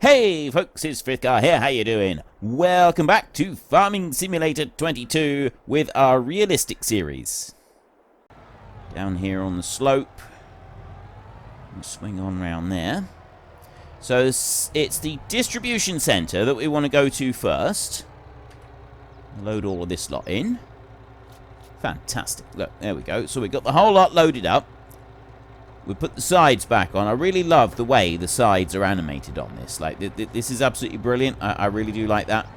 Hey folks, it's Frithgar here, how you doing? Welcome back to Farming Simulator 22 with our realistic series. Down here on the slope. We'll swing on round there. So it's the distribution centre that we want to go to first. Load all of this lot in. Fantastic. Look, there we go. So we've got the whole lot loaded up. We put the sides back on. I really love the way the sides are animated on this. Like, this is absolutely brilliant. I really do like that.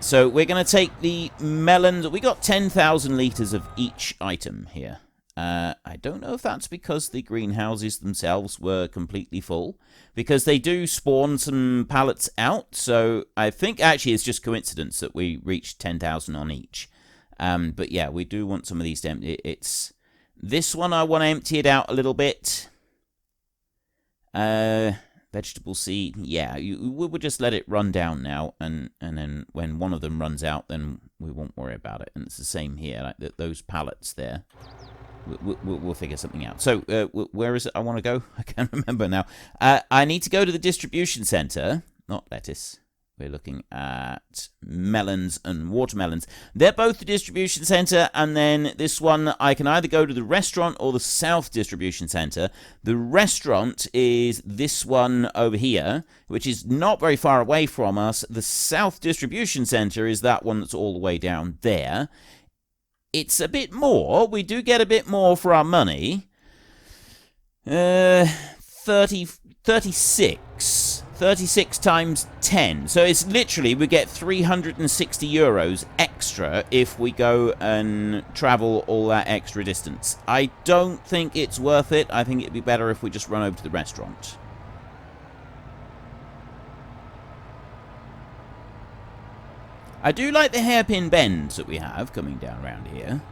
So we're going to take the melons. We got 10,000 litres of each item here. I don't know if that's because the greenhouses themselves were completely full. Because they do spawn some pallets out. So I think actually it's just coincidence that we reached 10,000 on each. But yeah, we do want some of these to empty. This one I want to empty it out a little bit. Vegetable seed. Yeah, we'll just let it run down now. And then when one of them runs out, then we won't worry about it. And it's the same here. Like those pallets there. We'll figure something out. So, where is it I want to go? I can't remember now. I need to go to the distribution centre. Not lettuce. We're looking at melons and watermelons. They're both the distribution centre, and then this one, I can either go to the restaurant or the south distribution centre. The restaurant is this one over here, which is not very far away from us. The south distribution centre is that one that's all the way down there. It's a bit more. We do get a bit more for our money. 36 times 10. So it's literally, we get 360 euros extra if we go and travel all that extra distance. I don't think it's worth it. I think it'd be better if we just run over to the restaurant. I do like the hairpin bends that we have coming down around here.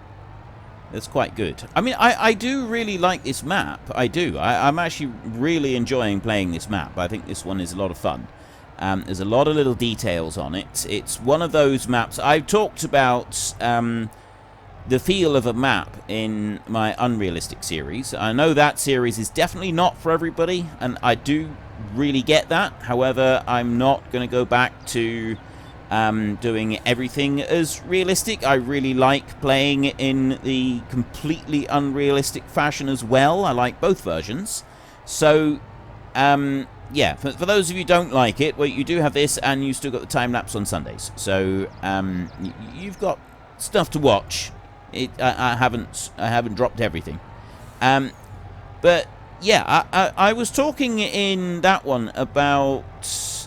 That's quite good. I mean, I do really like this map. I do. I'm actually really enjoying playing this map. I think this one is a lot of fun. There's a lot of little details on it. It's one of those maps. I've talked about the feel of a map in my Unrealistic series. I know that series is definitely not for everybody, and I do really get that. However, I'm not going to go back to doing everything as realistic. I really like playing in the completely unrealistic fashion as well. I like both versions. So, yeah, for those of you who don't like it, well, you do have this, and you still got the time-lapse on Sundays. So, you've got stuff to watch. I haven't dropped everything. But, yeah, I was talking in that one about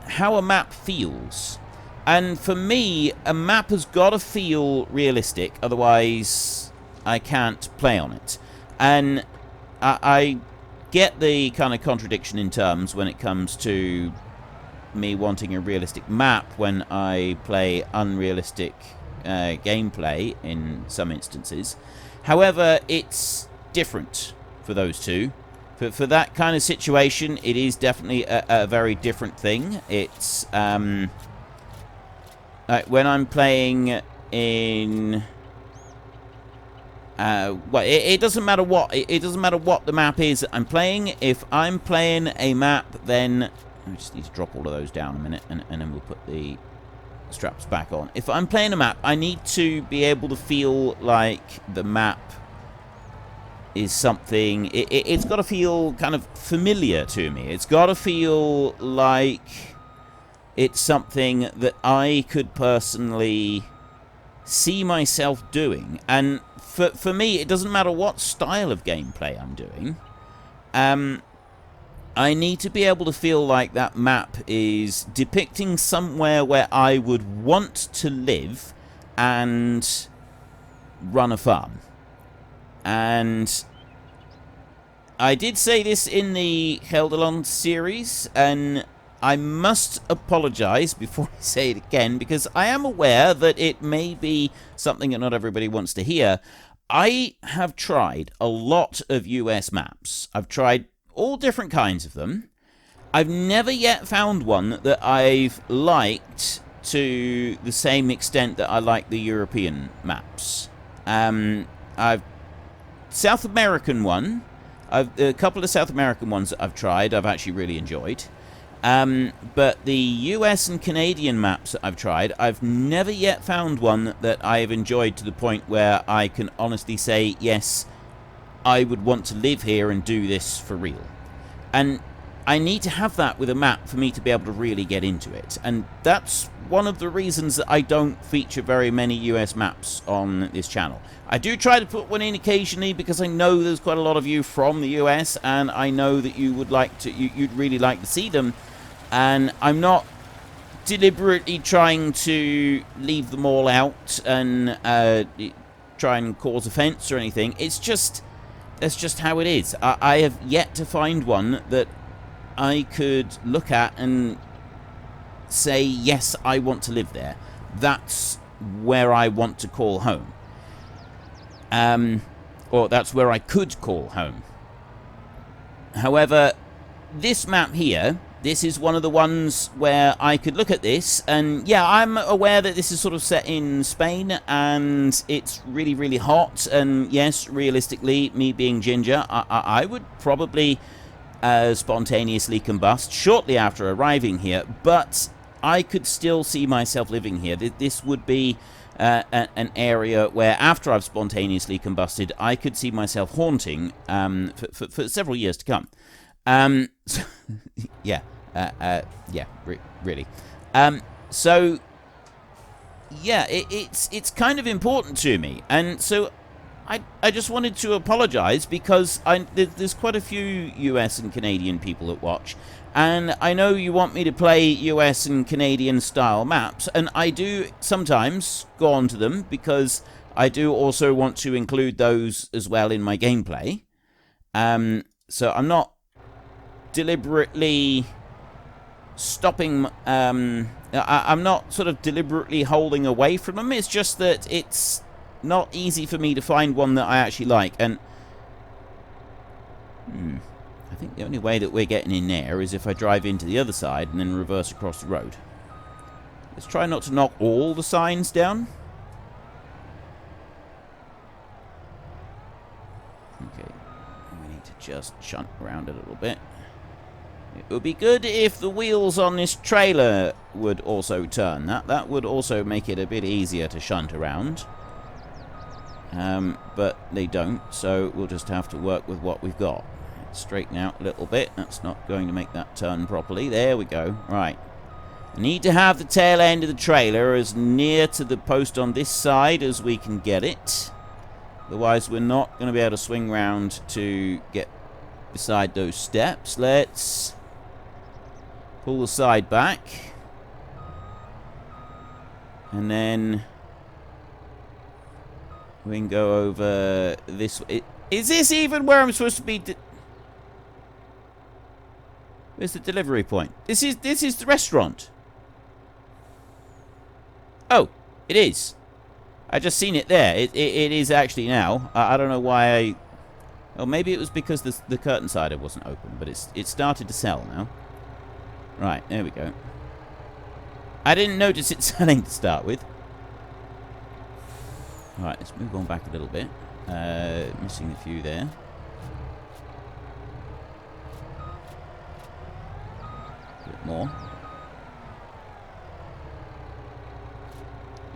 how a map feels. And for me, a map has got to feel realistic, otherwise I can't play on it. And I get the kind of contradiction in terms when it comes to me wanting a realistic map when I play unrealistic gameplay in some instances. However, it's different for those two. For that kind of situation, it is definitely a very different thing. It's when I'm playing in, well, it doesn't matter what the map is I'm playing. If I'm playing a map, then I just need to drop all of those down a minute, and then we'll put the straps back on. If I'm playing a map, I need to be able to feel like the map is something. It's got to feel kind of familiar to me. It's got to feel like it's something that I could personally see myself doing. And for me, it doesn't matter what style of gameplay I'm doing. I need to be able to feel like that map is depicting somewhere where I would want to live and run a farm. And I did say this in the Gelderland series, and I must apologise before I say it again, because I am aware that it may be something that not everybody wants to hear. I have tried a lot of US maps. I've tried all different kinds of them. I've never yet found one that I've liked to the same extent that I like the European maps. South American one. A couple of South American ones that I've tried, I've actually really enjoyed. But the US and Canadian maps that I've tried, I've never yet found one that I have enjoyed to the point where I can honestly say, yes, I would want to live here and do this for real. And I need to have that with a map for me to be able to really get into it. And that's one of the reasons that I don't feature very many US maps on this channel. I do try to put one in occasionally because I know there's quite a lot of you from the US, and I know that you would like to, you'd really like to see them. And I'm not deliberately trying to leave them all out and try and cause offense or anything. It's just, that's just how it is. I have yet to find one that I could look at and say, yes, I want to live there. That's where I want to call home. Or that's where I could call home. However, this map here, this is one of the ones where I could look at this, and yeah, I'm aware that this is sort of set in Spain, and it's really, really hot, and yes, realistically, me being ginger, I would probably spontaneously combust shortly after arriving here, but I could still see myself living here. This would be an area where, after I've spontaneously combusted, I could see myself haunting for several years to come. So, yeah, really. So, yeah, it's kind of important to me, and so I just wanted to apologize because there's quite a few US and Canadian people that watch, and I know you want me to play US and Canadian style maps, and I do sometimes go on to them because I do also want to include those as well in my gameplay. So I'm not deliberately stopping, I'm not sort of deliberately holding away from them. It's just that it's not easy for me to find one that I actually like, and I think the only way that we're getting in there is if I drive into the other side and then reverse across the road. Let's try not to knock all the signs down. Okay, we need to just shunt around a little bit. It would be good if the wheels on this trailer would also turn. That would also make it a bit easier to shunt around. But they don't, so we'll just have to work with what we've got. Straighten out a little bit. That's not going to make that turn properly. There we go. Right. I need to have the tail end of the trailer as near to the post on this side as we can get it. Otherwise, we're not going to be able to swing round to get beside those steps. Let's pull the side back. And then we can go over this way. Is this even where I'm supposed to be? Where's the delivery point? This is the restaurant. Oh, it is. I just seen it there. It is actually now. I don't know why I... Oh, maybe it was because the curtain side wasn't open, but it started to sell now. Right, there we go. I didn't notice it selling to start with. Alright, let's move on back a little bit. Missing a few there. A bit more.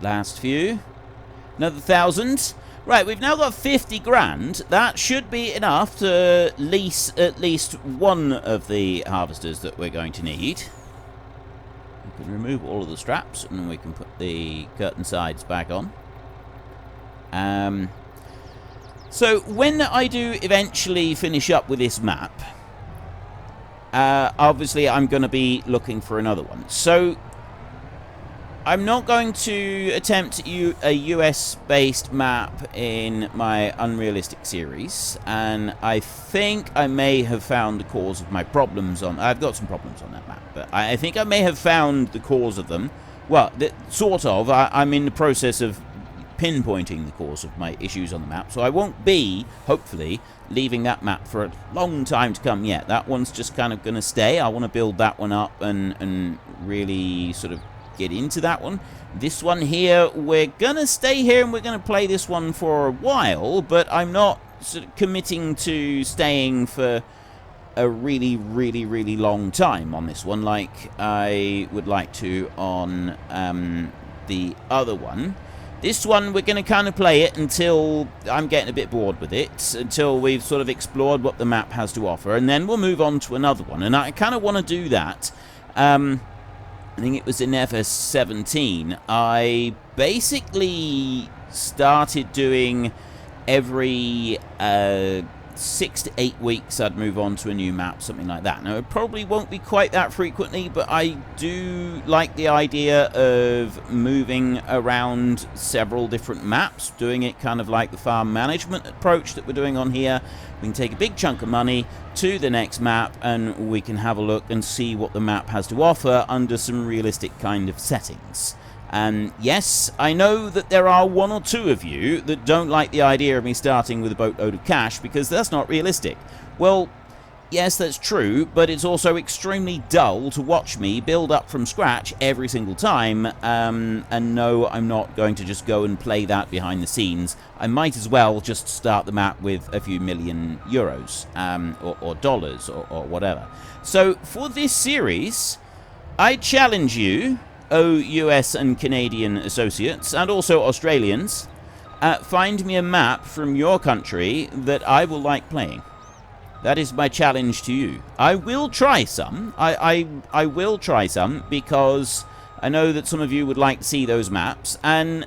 Last few. Another 1,000. Right, we've now got 50 grand. That should be enough to lease at least one of the harvesters that we're going to need. We can remove all of the straps and we can put the curtain sides back on. So when I do eventually finish up with this map, obviously I'm going to be looking for another one. So I'm not going to attempt a US-based map in my Unrealistic series, and I think I may have found the cause of my problems on... I've got some problems on that map, but I think I may have found the cause of them. Well, sort of. I'm in the process of pinpointing the cause of my issues on the map, so I won't be, hopefully, leaving that map for a long time to come yet. That one's just kind of going to stay. I want to build that one up and really sort of get into that one. This one here, we're gonna stay here and we're gonna play this one for a while, but I'm not sort of committing to staying for a really, really, really long time on this one, like I would like to on the other one. This one, we're going to kind of play it until I'm getting a bit bored with it, until we've sort of explored what the map has to offer, and then we'll move on to another one. And I kind of want to do that. I think it was in FS17. I basically started doing every 6 to 8 weeks I'd move on to a new map, something like that. Now, it probably won't be quite that frequently, but I do like the idea of moving around several different maps, doing it kind of like the farm management approach that we're doing on here. We can take a big chunk of money to the next map, and we can have a look and see what the map has to offer under some realistic kind of settings. And yes, I know that there are one or two of you that don't like the idea of me starting with a boatload of cash because that's not realistic. Well, yes, that's true, but it's also extremely dull to watch me build up from scratch every single time. And no, I'm not going to just go and play that behind the scenes. I might as well just start the map with a few million euros or dollars or whatever. So for this series, I challenge you, US and Canadian associates, and also Australians, find me a map from your country that I will like playing. That is my challenge to you. I will try some. I will try some, because I know that some of you would like to see those maps, and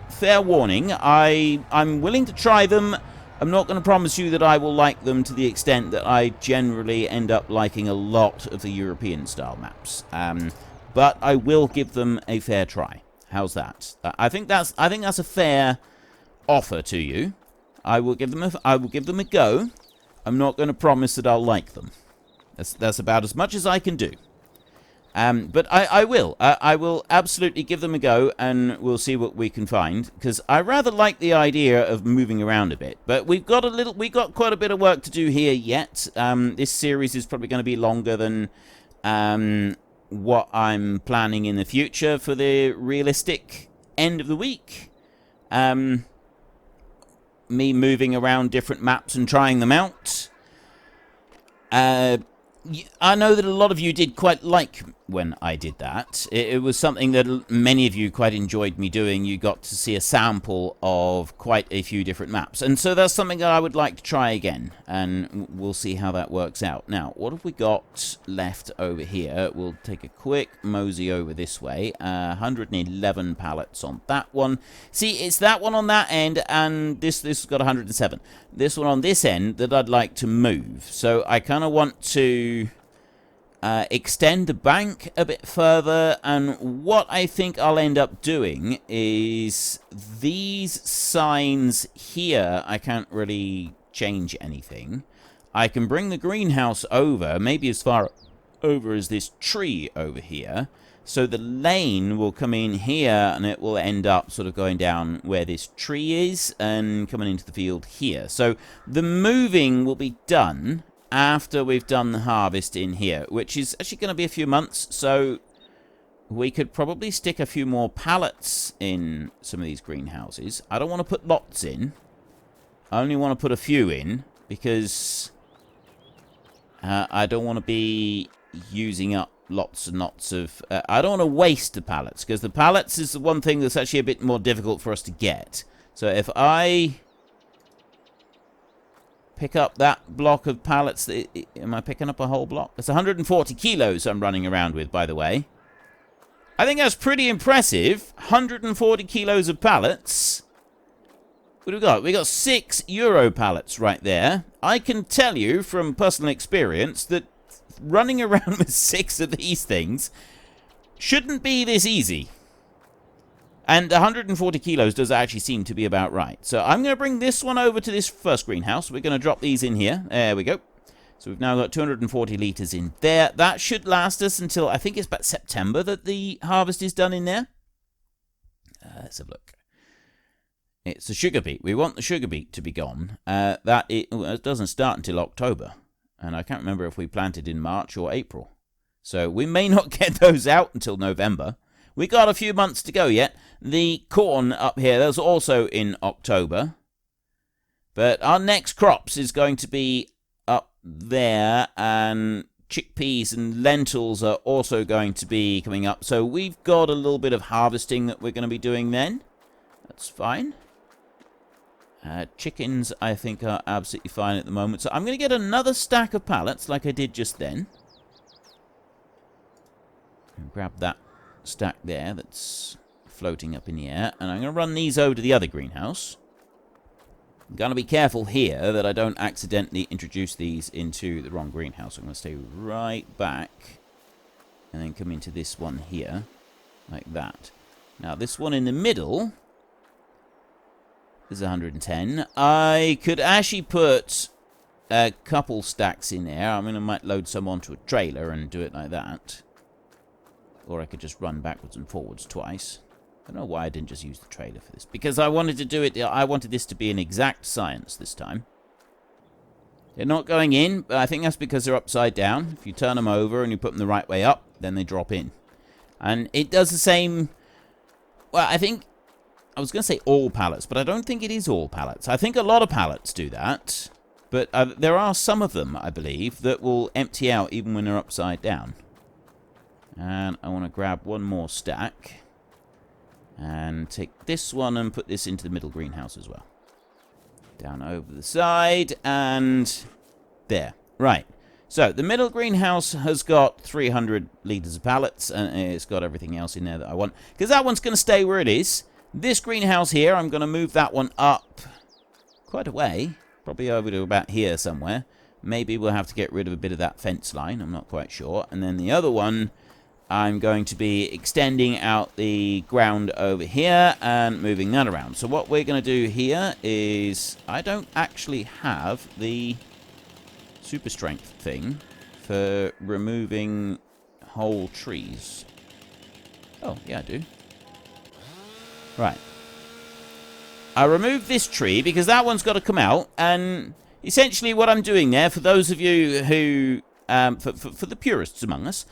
fair warning, I'm willing to try them. I'm not going to promise you that I will like them to the extent that I generally end up liking a lot of the European-style maps. But I will give them a fair try. How's that? I think that's a fair offer to you. I will give them a go. I'm not going to promise that I'll like them. That's about as much as I can do. But I will. I will absolutely give them a go, and we'll see what we can find. Because I rather like the idea of moving around a bit. But we've got quite a bit of work to do here yet. This series is probably going to be longer than what I'm planning in the future for the realistic end of the week. Me moving around different maps and trying them out. I know that a lot of you did quite like when I did that. It was something that many of you quite enjoyed me doing. You got to see a sample of quite a few different maps. And so that's something that I would like to try again. And we'll see how that works out. Now, what have we got left over here? We'll take a quick mosey over this way. 111 pallets on that one. See, it's that one on that end, and this has got 107. This one on this end that I'd like to move. So I kind of want to extend the bank a bit further, and what I think I'll end up doing is these signs here. I can't really change anything. I can bring the greenhouse over, maybe as far over as this tree over here, so the lane will come in here and it will end up sort of going down where this tree is and coming into the field here. So the moving will be done after we've done the harvest in here, which is actually going to be a few months, so we could probably stick a few more pallets in some of these greenhouses. I don't want to put lots in. I only want to put a few in, because I don't want to be using up lots and lots of... I don't want to waste the pallets, because the pallets is the one thing that's actually a bit more difficult for us to get. So if I pick up that block of pallets... Am I picking up a whole block? It's 140 kilos I'm running around with, by the way. I think that's pretty impressive. 140 kilos of pallets. What do we got? We got 6 Euro pallets right there. I can tell you from personal experience that running around with 6 of these things shouldn't be this easy. And 140 kilos does actually seem to be about right. So I'm going to bring this one over to this first greenhouse. We're going to drop these in here. There we go. So we've now got 240 litres in there. That should last us until, I think it's about September that the harvest is done in there. Let's have a look. It's the sugar beet. We want the sugar beet to be gone. It doesn't start until October. And I can't remember if we planted in March or April. So we may not get those out until November. We got a few months to go yet. The corn up here, that's also in October. But our next crops is going to be up there, and chickpeas and lentils are also going to be coming up. So we've got a little bit of harvesting that we're going to be doing then. That's fine. Chickens, I think, are absolutely fine at the moment. So I'm going to get another stack of pallets like I did just then. And grab that stack there that's floating up in the air. And I'm going to run these over to the other greenhouse. I'm going to be careful here that I don't accidentally introduce these into the wrong greenhouse. I'm going to stay right back and then come into this one here, like that. Now, this one in the middle is 110. I could actually put a couple stacks in there. I mean, I might load some onto a trailer and do it like that. Or I could just run backwards and forwards twice. I don't know why I didn't just use the trailer for this. Because I wanted to do it, I wanted this to be an exact science this time. They're not going in, but I think that's because they're upside down. If you turn them over and you put them the right way up, then they drop in. And it does the same. Well, I think, I was going to say all pallets, but I don't think it is all pallets. I think a lot of pallets do that. But there are some of them, I believe, that will empty out even when they're upside down. And I want to grab one more stack. And take this one and put this into the middle greenhouse as well. Down over the side, and there. Right. So, the middle greenhouse has got 300 litres of pallets, and it's got everything else in there that I want. Because that one's going to stay where it is. This greenhouse here, I'm going to move that one up quite a way. Probably over to about here somewhere. Maybe we'll have to get rid of a bit of that fence line. I'm not quite sure. And then the other one, I'm going to be extending out the ground over here and moving that around. So what we're going to do here is, I don't actually have the super strength thing for removing whole trees. Oh, yeah, I do. Right. I removed this tree because that one's got to come out. And essentially what I'm doing there, for those of you who, for the purists among us,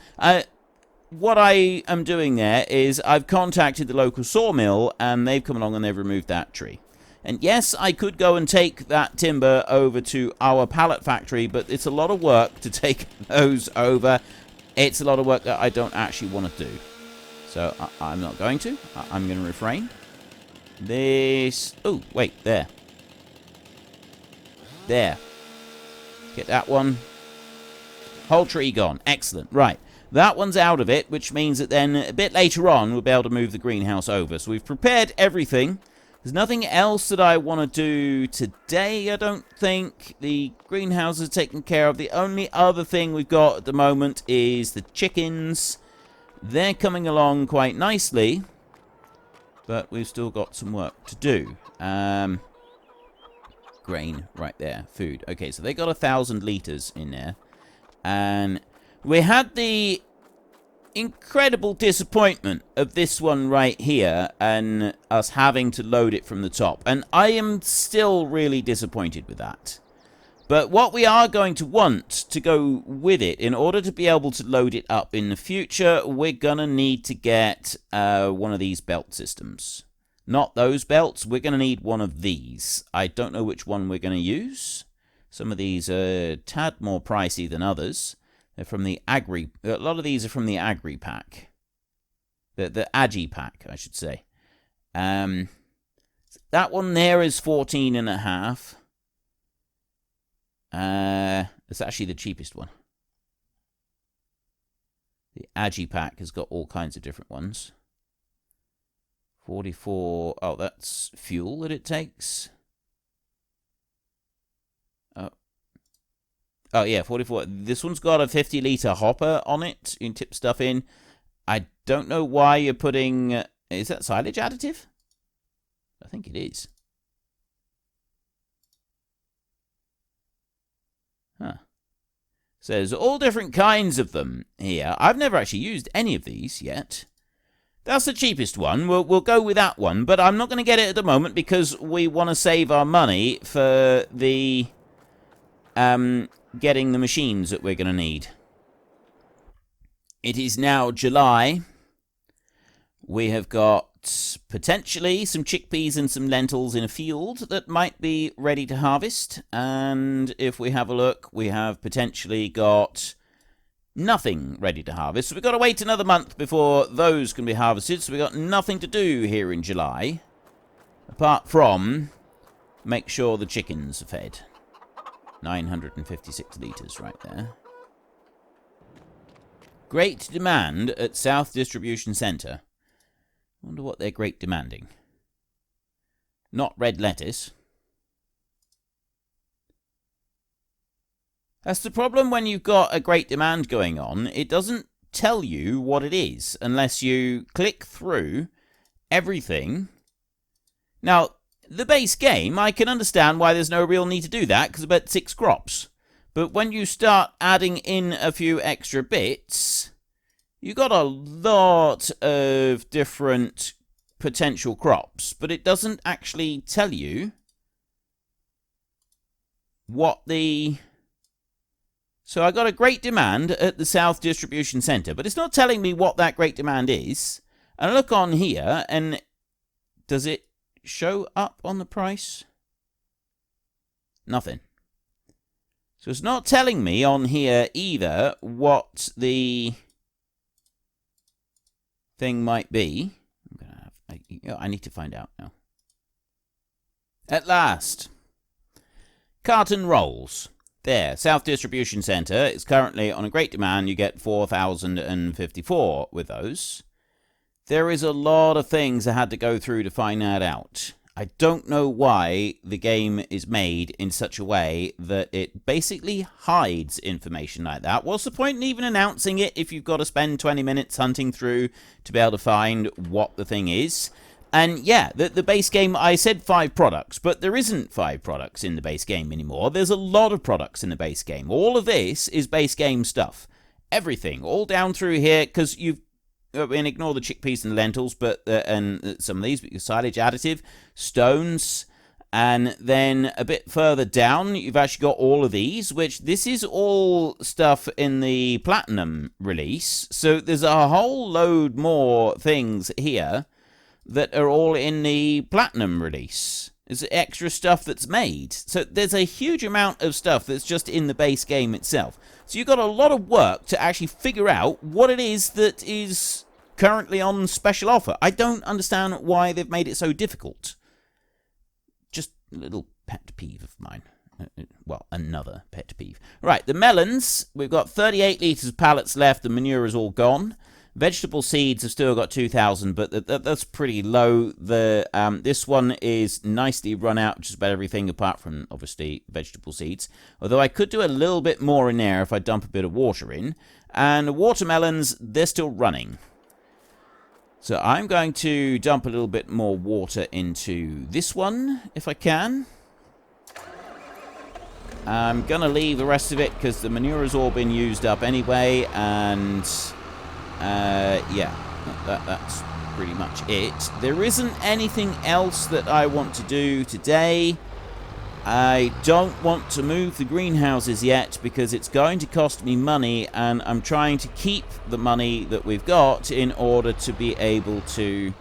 what I am doing there is I've contacted the local sawmill and they've come along and they've removed that tree. And yes, I could go and take that timber over to our pallet factory, but it's a lot of work to take those over. It's a lot of work that I don't actually want to do. So I'm not going to. I'm going to refrain. This... Oh, wait, there. There. Get that one. Whole tree gone. Excellent. Right. That one's out of it, which means that then a bit later on we'll be able to move the greenhouse over. So we've prepared everything. There's nothing else that I want to do today, I don't think. The greenhouse is taken care of. The only other thing we've got at the moment is the chickens. They're coming along quite nicely, but we've still got some work to do. Grain right there. Food. Okay, so they got 1,000 litres in there. And we had the incredible disappointment of this one right here and us having to load it from the top. And I am still really disappointed with that. But what we are going to want to go with it, in order to be able to load it up in the future, we're going to need to get one of these belt systems. Not those belts, we're going to need one of these. I don't know which one we're going to use. Some of these are a tad more pricey than others. They're from the Agri... A lot of these are from the Agri pack. The Agi pack, I should say. That one there is 14.5. It's actually the cheapest one. The Agi pack has got all kinds of different ones. 44... Oh, that's fuel that it takes. Oh, yeah, 44. This one's got a 50-litre hopper on it. You can tip stuff in. I don't know why you're putting... is that silage additive? I think it is. Huh. So there's all different kinds of them here. I've never actually used any of these yet. That's the cheapest one. We'll go with that one. But I'm not going to get it at the moment because we want to save our money for the... getting the machines that we're going to need. It is now July. We have got got potentially some chickpeas and some lentils in a field that might be ready to harvest. And if we have a look, we have potentially got nothing ready to harvest. So we've got to wait another month before those can be harvested. So we've got nothing to do here in July, apart from make sure the chickens are fed. 956 litres right there. Great demand at South Distribution Centre. Wonder what they're great demanding. Not red lettuce. That's the problem when you've got a great demand going on. It doesn't tell you what it is unless you click through everything. Now, the base game, I can understand why there's no real need to do that, because about 6 crops. But when you start adding in a few extra bits, you got a lot of different potential crops, but it doesn't actually tell you what the... So I got a great demand at the South Distribution Centre, but it's not telling me what that great demand is. And I look on here, and does it show up on the price? Nothing. So it's not telling me on here either what the thing might be. I need to find out now. At last. Carton rolls. There, South Distribution Centre is currently on a great demand. You get 4,054 with those. There is a lot of things I had to go through to find that out. I don't know why the game is made in such a way that it basically hides information like that. What's the point in even announcing it if you've got to spend 20 minutes hunting through to be able to find what the thing is? And yeah, the base game, I said 5 products, but there isn't 5 products in the base game anymore. There's a lot of products in the base game. All of this is base game stuff. Everything, all down through here, because you've and ignore the chickpeas and the lentils, but and some of these, but your silage additive, stones, and then a bit further down, you've actually got all of these, which this is all stuff in the Platinum release. So there's a whole load more things here that are all in the Platinum release. There's extra stuff that's made. So there's a huge amount of stuff that's just in the base game itself. So you've got a lot of work to actually figure out what it is that is currently on special offer. I don't understand why they've made it so difficult. Just a little pet peeve of mine. Well, another pet peeve. Right, the melons, we've got 38 litres of pallets left. The manure is all gone. Vegetable seeds have still got 2,000, but that's pretty low. This one is nicely run out, just about everything apart from, obviously, vegetable seeds. Although I could do a little bit more in there if I dump a bit of water in. And the watermelons, they're still running. So I'm going to dump a little bit more water into this one, if I can. I'm going to leave the rest of it because the manure has all been used up anyway, and... yeah, that's pretty much it. There isn't anything else that I want to do today. I don't want to move the greenhouses yet because it's going to cost me money, and I'm trying to keep the money that we've got in order to be able to...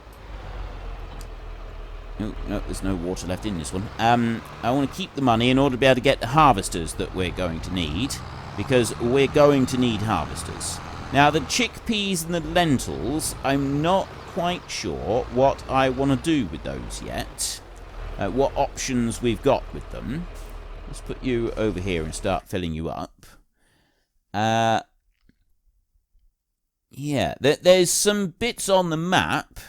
Oh, no, there's no water left in this one. I want to keep the money in order to be able to get the harvesters that we're going to need, because we're going to need harvesters. Now, the chickpeas and the lentils, I'm not quite sure what I want to do with those yet. What options we've got with them. Let's put you over here and start filling you up. Yeah, there's some bits on the map,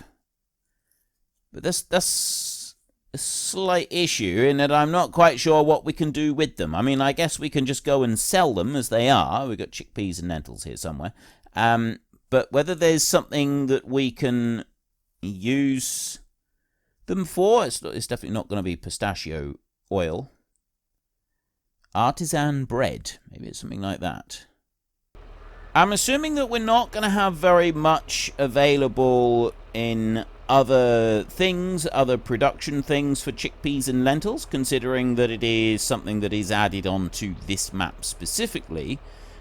but that's a slight issue in that I'm not quite sure what we can do with them. I mean, I guess we can just go and sell them as they are. We've got chickpeas and lentils here somewhere. But whether there's something that we can use them for, it's definitely not going to be pistachio oil. Artisan bread, maybe it's something like that. I'm assuming that we're not going to have very much available in other things, other production things for chickpeas and lentils, considering that it is something that is added onto this map specifically.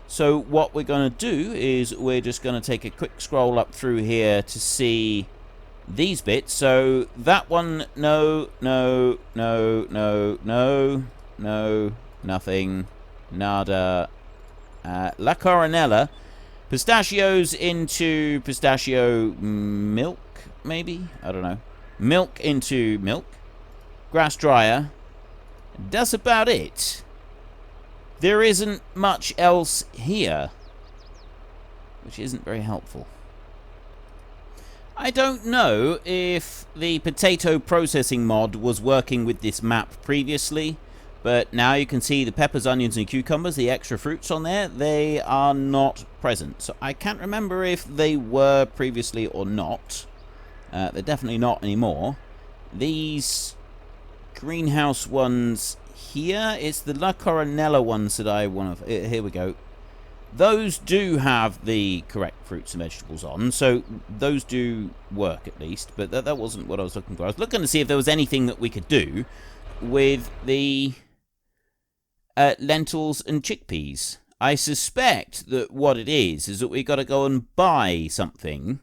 So what we're going to do is we're just going to take a quick scroll up through here to see these bits. So that one, no, no, no, no, no, no, nothing, nada. La Coronella. Pistachios into pistachio milk, maybe? I don't know. Milk into milk. Grass dryer. That's about it. There isn't much else here, which isn't very helpful. I don't know if the potato processing mod was working with this map previously, but now you can see the peppers, onions, and cucumbers, the extra fruits on there, they are not present. So I can't remember if they were previously or not. They're definitely not anymore. These greenhouse ones here, it's the La Coronella ones that I want to... Here we go. Those do have the correct fruits and vegetables on, so those do work at least, but that wasn't what I was looking for. I was looking to see if there was anything that we could do with the lentils and chickpeas. I suspect that what it is that we've got to go and buy something,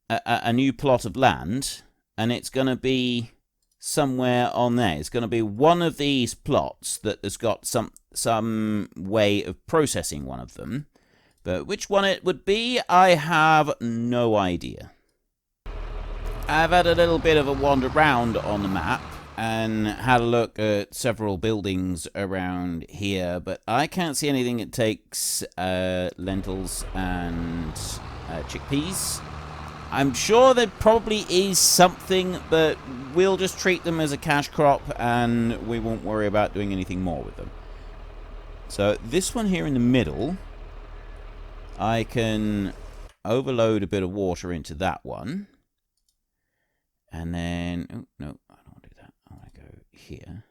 a new plot of land, and it's going to be somewhere on there. It's going to be one of these plots that has got some way of processing one of them. But which one it would be, I have no idea. I've had a little bit of a wander around on the map and had a look at several buildings around here, but I can't see anything that takes lentils and chickpeas. I'm sure there probably is something, but we'll just treat them as a cash crop and we won't worry about doing anything more with them. So this one here in the middle, I can overload a bit of water into that one. And then, oh no, I don't want to do that. I want to go here.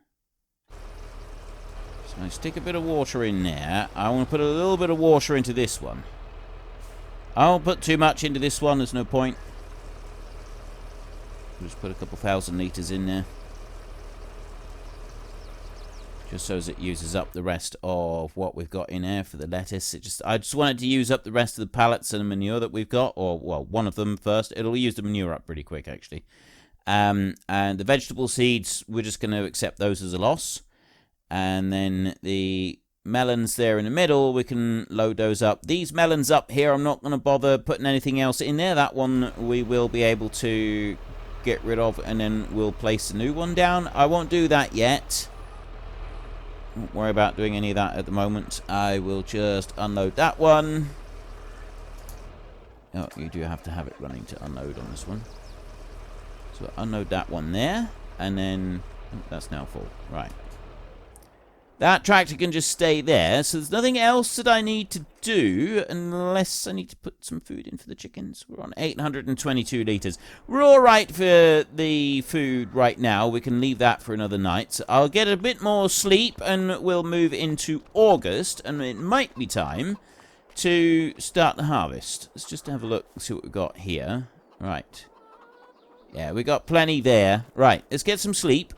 So I stick a bit of water in there. I want to put a little bit of water into this one. I won't put too much into this one, there's no point. I'll just put a couple thousand litres in there. Just so as it uses up the rest of what we've got in there for the lettuce. I just wanted to use up the rest of the pallets and manure that we've got. Or, well, one of them first. It'll use the manure up pretty quick, actually. And the vegetable seeds, we're just going to accept those as a loss. And then the melons there in the middle, we can load those up. These melons up here, I'm not going to bother putting anything else in there. That one we will be able to get rid of, and then we'll place a new one down. I won't do that yet. Don't worry about doing any of that at the moment. I will just unload that one. Oh, you do have to have it running to unload on this one. So unload that one there, and then oh, that's now full. Right. That tractor can just stay there, so there's nothing else that I need to do unless I need to put some food in for the chickens. We're on 822 litres. We're all right for the food right now. We can leave that for another night. So I'll get a bit more sleep and we'll move into August, and it might be time to start the harvest. Let's just have a look and see what we've got here. Right. Yeah, we got plenty there. Right, let's get some sleep.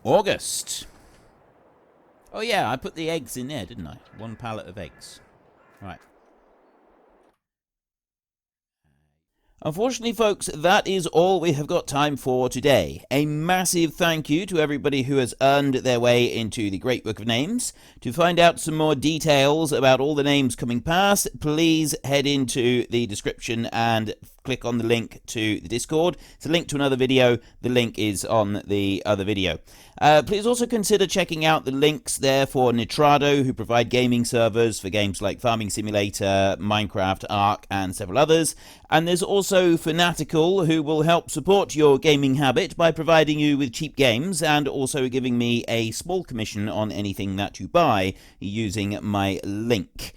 August. Oh yeah, I put the eggs in there, didn't I? 1 pallet of eggs. Right. Unfortunately, folks, that is all we have got time for today. A massive thank you to everybody who has earned their way into the Great Book of Names. To find out some more details about all the names coming past, please head into the description and click on the link to the Discord. It's a link to another video. The link is on the other video. Please also consider checking out the links there for Nitrado, who provide gaming servers for games like Farming Simulator, Minecraft, Ark, and several others. And there's also Fanatical, who will help support your gaming habit by providing you with cheap games and also giving me a small commission on anything that you buy using my link.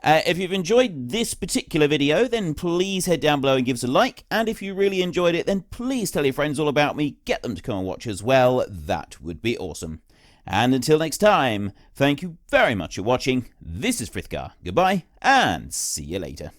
If you've enjoyed this particular video, then please head down below and give us a like. And if you really enjoyed it, then please tell your friends all about me. Get them to come and watch as well. That would be awesome. And until next time, thank you very much for watching. This is Frithgar. Goodbye, and see you later.